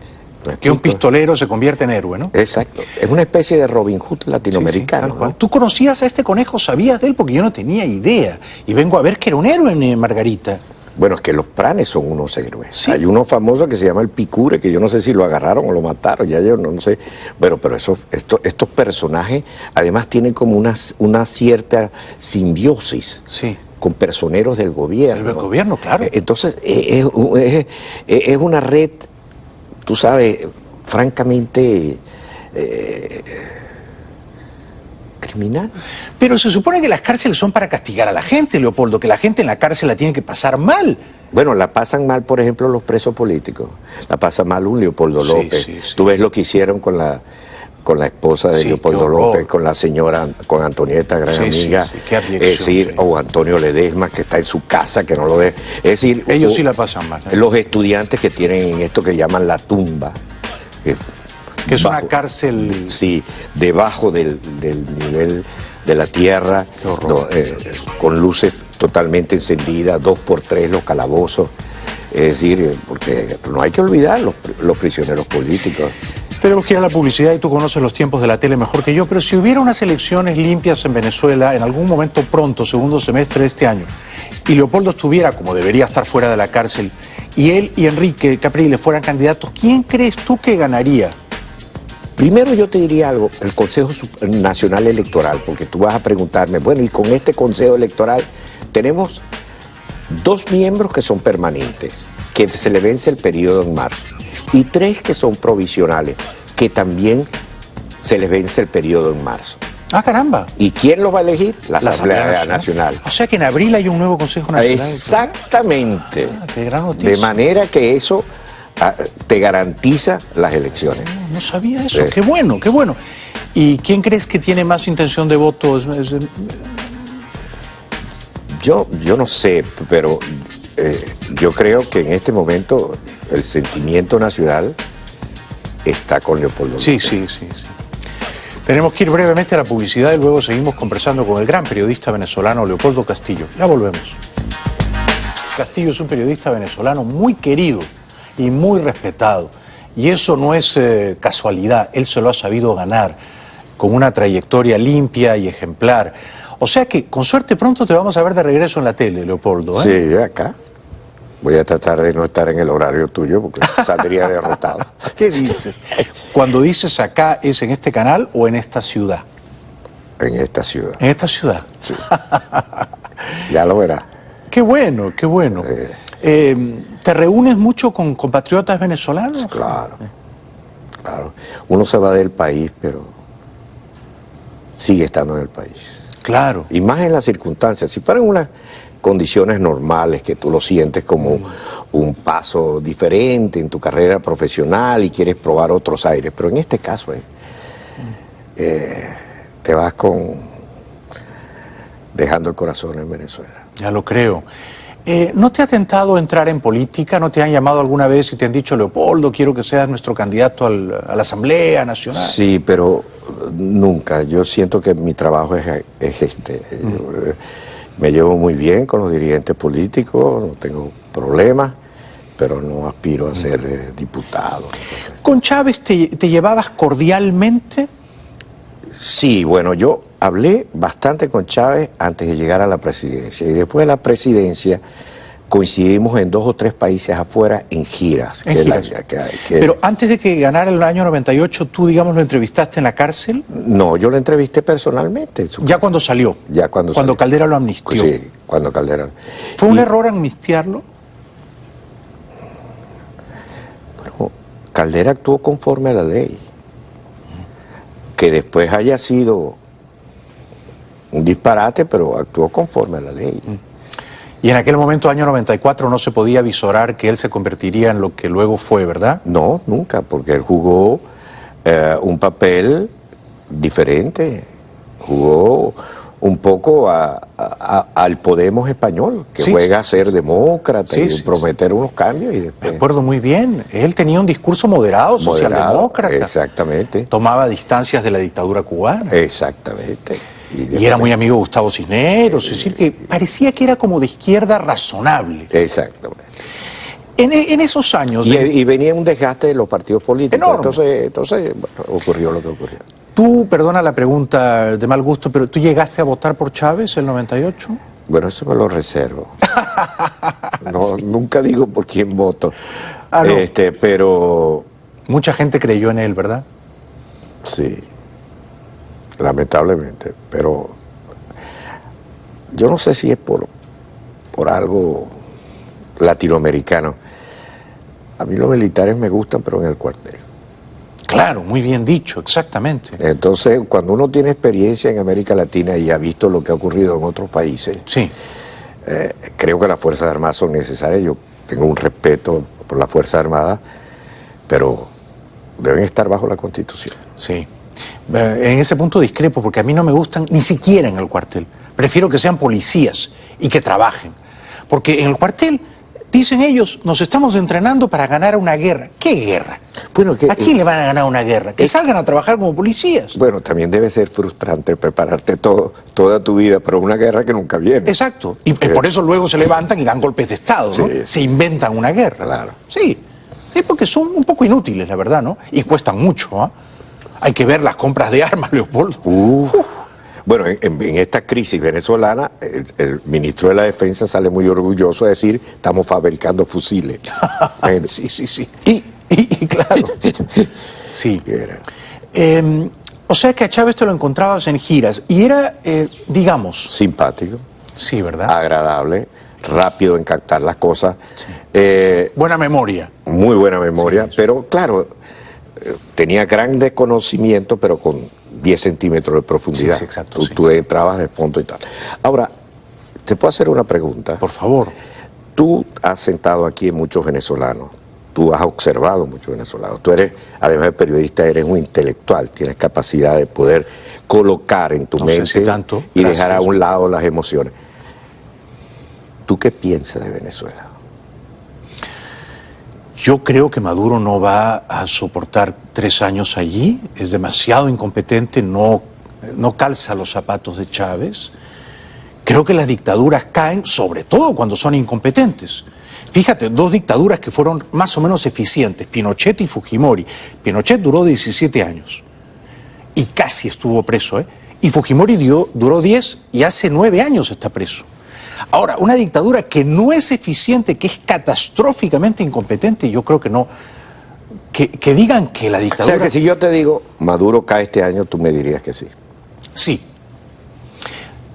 Speaker 1: Que un pistolero se convierte en héroe, ¿no?
Speaker 5: Exacto. Es una especie de Robin Hood latinoamericano.
Speaker 1: Sí, tal cual.
Speaker 5: ¿No?
Speaker 1: ¿Tú conocías a este conejo? ¿Sabías de él? Porque yo no tenía idea. Y vengo a ver que era un héroe en Margarita.
Speaker 5: Bueno, es que los pranes son unos héroes.
Speaker 1: Sí.
Speaker 5: Hay uno famoso que se llama el Picure, que yo no sé si lo agarraron o lo mataron, ya yo no sé. Bueno, pero estos personajes además tienen como una cierta simbiosis con personeros del gobierno.
Speaker 1: El gobierno, claro.
Speaker 5: Entonces, es una red, tú sabes, francamente criminal.
Speaker 1: Pero se supone que las cárceles son para castigar a la gente, Leopoldo, que la gente en la cárcel la tiene que pasar mal.
Speaker 5: Bueno, la pasan mal, por ejemplo, los presos políticos. La pasa mal un Leopoldo López.
Speaker 1: Sí.
Speaker 5: Tú ves lo que hicieron con la esposa de Leopoldo López, con la señora, con Antonieta, gran amiga.
Speaker 1: Qué abyección,
Speaker 5: es decir, o Antonio Ledesma, que está en su casa, que no lo ve. Es decir,
Speaker 1: ellos sí la pasan mal.
Speaker 5: Los estudiantes que tienen en esto que llaman la tumba.
Speaker 1: Que es una cárcel.
Speaker 5: Sí, debajo del nivel de la tierra, con luces totalmente encendidas, 2x3 los calabozos. Es decir, porque no hay que olvidar los prisioneros políticos.
Speaker 1: Tenemos que ir a la publicidad y tú conoces los tiempos de la tele mejor que yo, pero si hubiera unas elecciones limpias en Venezuela en algún momento pronto, segundo semestre de este año, y Leopoldo estuviera, como debería estar, fuera de la cárcel, y él y Enrique Capriles fueran candidatos, ¿quién crees tú que ganaría?
Speaker 5: Primero yo te diría algo, el Consejo Nacional Electoral, porque tú vas a preguntarme, bueno, y con este Consejo Electoral tenemos 2 miembros que son permanentes, que se le vence el periodo en marzo, y 3 que son provisionales, que también se les vence el periodo en marzo.
Speaker 1: ¡Ah, caramba!
Speaker 5: ¿Y quién los va a elegir? La Asamblea Nacional.
Speaker 1: O sea que en abril hay un nuevo Consejo Nacional.
Speaker 5: Exactamente.
Speaker 1: ¡Qué gran noticia!
Speaker 5: De manera que eso te garantiza las elecciones.
Speaker 1: No sabía eso. Qué bueno, qué bueno. ¿Y quién crees que tiene más intención de voto?
Speaker 5: Yo no sé, pero yo creo que en este momento el sentimiento nacional está con Leopoldo López.
Speaker 1: Sí. Tenemos que ir brevemente a la publicidad y luego seguimos conversando con el gran periodista venezolano Leopoldo Castillo. Ya volvemos. Castillo es un periodista venezolano muy querido y muy respetado. Y eso no es casualidad, él se lo ha sabido ganar con una trayectoria limpia y ejemplar. O sea que con suerte pronto te vamos a ver de regreso en la tele, Leopoldo.
Speaker 5: Sí, acá. Voy a tratar de no estar en el horario tuyo porque saldría derrotado.
Speaker 1: ¿Qué dices? Cuando dices acá, ¿es en este canal o en esta ciudad?
Speaker 5: En esta ciudad.
Speaker 1: ¿En esta ciudad?
Speaker 5: Sí. Ya lo verás.
Speaker 1: Qué bueno, qué bueno. ¿Te reúnes mucho con compatriotas venezolanos?
Speaker 5: Claro. Uno se va del país, pero sigue estando en el país.
Speaker 1: Claro.
Speaker 5: Y más en las circunstancias. Si fueran unas condiciones normales, que tú lo sientes como un paso diferente en tu carrera profesional y quieres probar otros aires, pero en este caso te vas dejando el corazón en Venezuela.
Speaker 1: Ya lo creo. ¿No te ha tentado entrar en política? ¿No te han llamado alguna vez y te han dicho, Leopoldo, quiero que seas nuestro candidato a la Asamblea Nacional?
Speaker 5: Sí, pero nunca. Yo siento que mi trabajo es este. Me llevo muy bien con los dirigentes políticos, no tengo problemas, pero no aspiro a ser diputado.
Speaker 1: ¿Con Chávez te llevabas cordialmente?
Speaker 5: Sí, bueno, yo hablé bastante con Chávez antes de llegar a la presidencia. Y después de la presidencia, coincidimos en 2 o 3 países afuera en giras.
Speaker 1: Pero antes de que ganara el año 98, ¿tú, digamos, lo entrevistaste en la cárcel?
Speaker 5: No, yo lo entrevisté personalmente.
Speaker 1: ¿Ya cuando salió?
Speaker 5: Ya cuando salió.
Speaker 1: Caldera lo amnistió.
Speaker 5: Sí, cuando Caldera.
Speaker 1: ¿Fue un error amnistiarlo?
Speaker 5: Bueno, Caldera actuó conforme a la ley. Que después haya sido un disparate, pero actuó conforme a la ley.
Speaker 1: Y en aquel momento, año 94, no se podía visorar que él se convertiría en lo que luego fue, ¿verdad?
Speaker 5: No, nunca, porque él jugó un papel diferente. Jugó un poco al Podemos español, que juega a ser demócrata y prometer unos cambios. Y después...
Speaker 1: Me acuerdo muy bien. Él tenía un discurso moderado, socialdemócrata.
Speaker 5: Exactamente.
Speaker 1: Tomaba distancias de la dictadura cubana.
Speaker 5: Exactamente.
Speaker 1: Y era muy amigo de Gustavo Cisneros, es decir, que parecía que era como de izquierda razonable.
Speaker 5: Exactamente.
Speaker 1: En esos años...
Speaker 5: Y venía un desgaste de los partidos políticos.
Speaker 1: Enorme.
Speaker 5: Entonces bueno, ocurrió lo que ocurrió.
Speaker 1: Tú, perdona la pregunta de mal gusto, pero ¿tú llegaste a votar por Chávez en el 98?
Speaker 5: Bueno, eso me lo reservo. No, nunca digo por quién voto.
Speaker 1: No.
Speaker 5: Pero...
Speaker 1: Mucha gente creyó en él, ¿verdad?
Speaker 5: Sí. Lamentablemente, pero yo no sé si es por algo latinoamericano. A mí los militares me gustan, pero en el cuartel.
Speaker 1: Claro, muy bien dicho, exactamente.
Speaker 5: Entonces, cuando uno tiene experiencia en América Latina y ha visto lo que ha ocurrido en otros países,
Speaker 1: sí.
Speaker 5: Creo que las Fuerzas Armadas son necesarias. Yo tengo un respeto por las Fuerzas Armadas, pero deben estar bajo la Constitución.
Speaker 1: Sí. En ese punto discrepo, porque a mí no me gustan ni siquiera en el cuartel. Prefiero que sean policías y que trabajen. Porque en el cuartel, dicen ellos, nos estamos entrenando para ganar una guerra. ¿Qué guerra?
Speaker 5: Bueno,
Speaker 1: ¿A quién le van a ganar una guerra? Que salgan a trabajar como policías.
Speaker 5: Bueno, también debe ser frustrante prepararte toda tu vida para una guerra que nunca viene.
Speaker 1: Exacto. Y por eso luego se levantan y dan golpes de Estado, ¿no?
Speaker 5: Sí.
Speaker 1: Se inventan una guerra.
Speaker 5: Claro.
Speaker 1: Sí. Sí, porque son un poco inútiles, la verdad, ¿no? Y cuestan mucho, ¿ah? Hay que ver las compras de armas, Leopoldo.
Speaker 5: Bueno, en esta crisis venezolana, el ministro de la Defensa sale muy orgulloso de decir, estamos fabricando fusiles.
Speaker 1: Sí. Y claro. Sí. O sea que a Chávez te lo encontrabas en giras y era, digamos...
Speaker 5: Simpático.
Speaker 1: Sí, ¿verdad?
Speaker 5: Agradable, rápido en captar las cosas.
Speaker 1: Sí. Buena memoria.
Speaker 5: Muy buena memoria,
Speaker 1: sí.
Speaker 5: Pero claro, tenía gran desconocimiento, pero con 10 centímetros de profundidad.
Speaker 1: Sí, exacto.
Speaker 5: Tú entrabas de fondo y tal. Ahora, ¿te puedo hacer una pregunta?
Speaker 1: Por favor.
Speaker 5: Tú has sentado aquí en muchos venezolanos. Tú has observado muchos venezolanos. Tú eres, además de periodista, eres un intelectual. Tienes capacidad de poder colocar en tu mente
Speaker 1: sé si tanto.
Speaker 5: Y dejar a un lado las emociones. ¿Tú qué piensas de Venezuela?
Speaker 1: Yo creo que Maduro no va a soportar 3 años allí. Es demasiado incompetente, no calza los zapatos de Chávez. Creo que las dictaduras caen, sobre todo cuando son incompetentes. Fíjate, 2 dictaduras que fueron más o menos eficientes, Pinochet y Fujimori. Pinochet duró 17 años y casi estuvo preso, ¿eh? Y Fujimori duró 10 y hace 9 años está preso. Ahora, una dictadura que no es eficiente, que es catastróficamente incompetente, yo creo que no. Que digan que la dictadura...
Speaker 5: O sea, que si yo te digo, Maduro cae este año, tú me dirías que sí.
Speaker 1: Sí.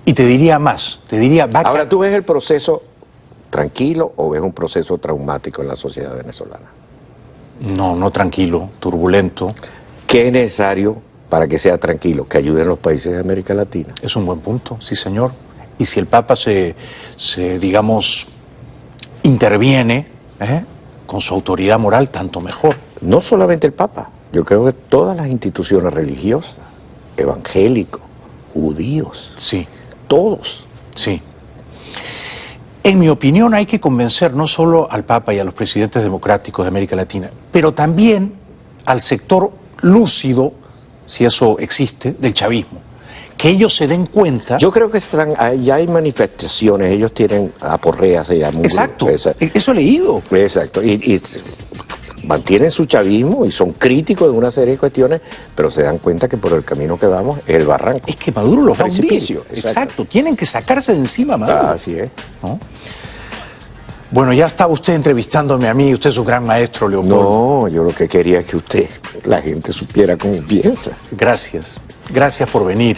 Speaker 1: Y te diría más, te diría...
Speaker 5: Ahora, ¿tú ves el proceso tranquilo o ves un proceso traumático en la sociedad venezolana?
Speaker 1: No tranquilo, turbulento.
Speaker 5: ¿Qué es necesario para que sea tranquilo? Que ayuden los países de América Latina.
Speaker 1: Es un buen punto, sí señor. Y si el Papa digamos, interviene con su autoridad moral, tanto mejor.
Speaker 5: No solamente el Papa, yo creo que todas las instituciones religiosas, evangélicos, judíos,
Speaker 1: sí,
Speaker 5: todos.
Speaker 1: Sí. En mi opinión hay que convencer no solo al Papa y a los presidentes democráticos de América Latina, pero también al sector lúcido, si eso existe, del chavismo. Que ellos se den cuenta...
Speaker 5: Yo creo que ya hay manifestaciones, ellos tienen aporreas.
Speaker 1: Exacto, eso he leído.
Speaker 5: Exacto, y mantienen su chavismo y son críticos de una serie de cuestiones, pero se dan cuenta que por el camino que vamos es el barranco.
Speaker 1: Es que Maduro los va a hundir.
Speaker 5: Precipicio.
Speaker 1: Exacto, tienen que sacarse de encima a Maduro.
Speaker 5: Así es.
Speaker 1: ¿No? Bueno, ya estaba usted entrevistándome a mí, usted es un gran maestro, Leopoldo.
Speaker 5: No, yo lo que quería es que usted, la gente supiera cómo piensa.
Speaker 1: Gracias, gracias por venir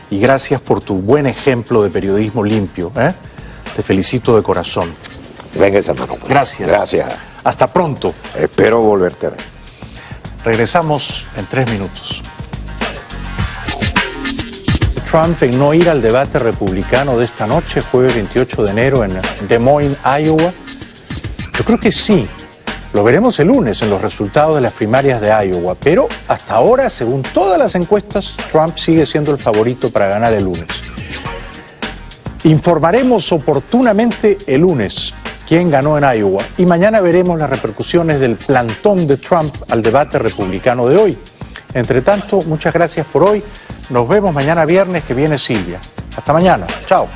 Speaker 1: y gracias por tu buen ejemplo de periodismo limpio, ¿eh? Te felicito de corazón.
Speaker 5: Venga esa mano.
Speaker 1: Gracias.
Speaker 5: Gracias.
Speaker 1: Hasta pronto.
Speaker 5: Espero volverte a ver.
Speaker 1: Regresamos en 3 minutos. Trump en no ir al debate republicano de esta noche, jueves 28 de enero en Des Moines, Iowa. Yo creo que sí. Lo veremos el lunes en los resultados de las primarias de Iowa, pero hasta ahora, según todas las encuestas, Trump sigue siendo el favorito para ganar el lunes. Informaremos oportunamente el lunes quién ganó en Iowa y mañana veremos las repercusiones del plantón de Trump al debate republicano de hoy. Entre tanto, muchas gracias por hoy. Nos vemos mañana viernes que viene Silvia. Hasta mañana. Chao.